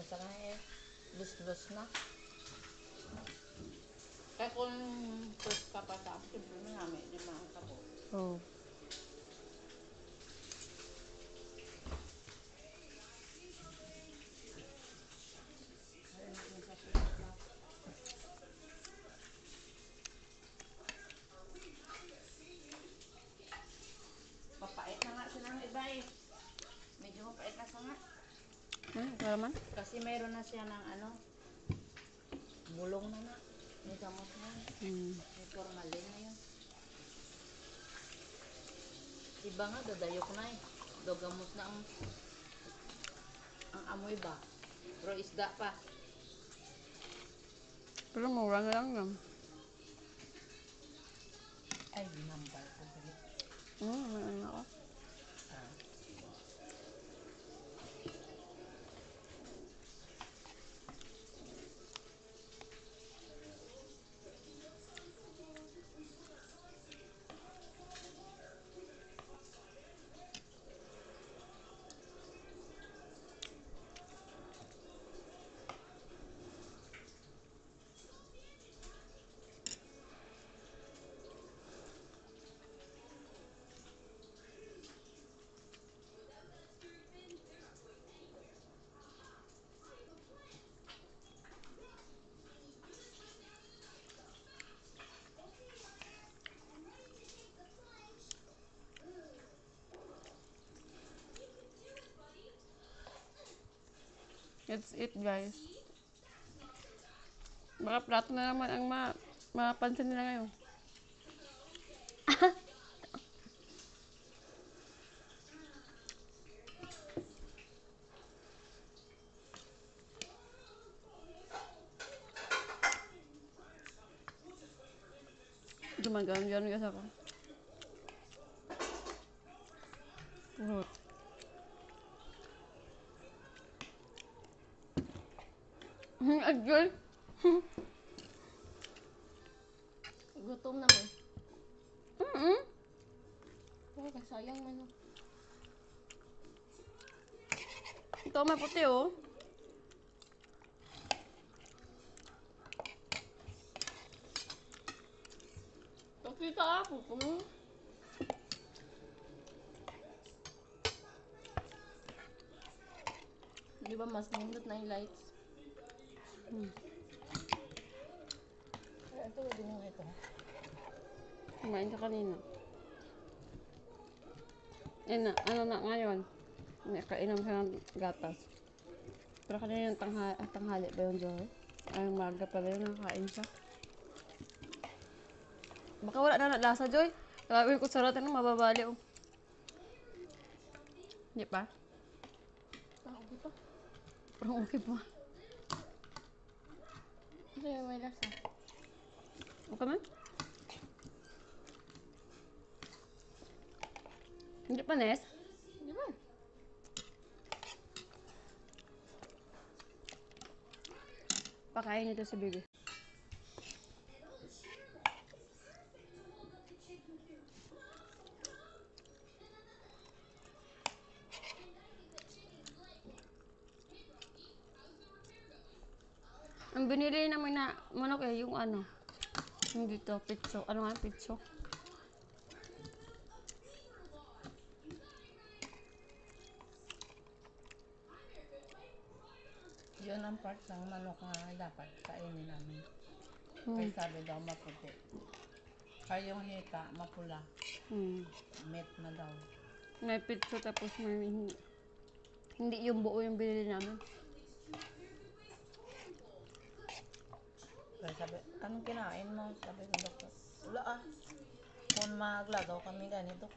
sa kanya lus-lus na. Kaya kung first ka pa sa siyempre namin, di makakabo. Oh. Mapait na nga silang iba eh. Medyo mapait na sa nga. Kalaman? Kasi mayroon na siya ng ano, bulong na na. May gamot na yun. May formalin na yun. Iba nga, dadayok na eh. Dogamot na ang amoy ba. Pero isda pa. Pero mura na lang yan. Ay, ginambal ko. Ano ako? That's it, guys. Baka plato na naman ang mapansin nila ngayon. Gumagano'n guys ako. Urot. Agol. Gutom na mo. Ay, kasayang man. Ito may puti oh. Nakita ako kung di ba mas nindot na yung lights? Ay, ito, din yung ito. Kumain ka kanina. Ano na ngayon? Nakainom siya ng gatas. Pero kanina yung tanghali ba yung Joy? Ay, umaga pala yun, nakakain siya. Baka wala na lasa, Joy. Grabe ko sarap na mababali, oh. Hindi pa? Okay pa. Parang okay pa. Kasi may lasa. Okay man? Hindi pa, Nes? Di ba? Pakain nito sa baby. Ang binili namin na manok eh, yung ano. Yung dito, pitso. Ano nga, pitso? Yun ang part ng manok na dapat kainin namin. Kaya sabi daw maputi. Kaya yung hita, mapula. Meat na daw. May pitso tapos may hindi yung buo yung binili namin. Kaya sabi, anong kinain mo? Sabi ng doktor, wala ah. Kung maglagaw kami ganito,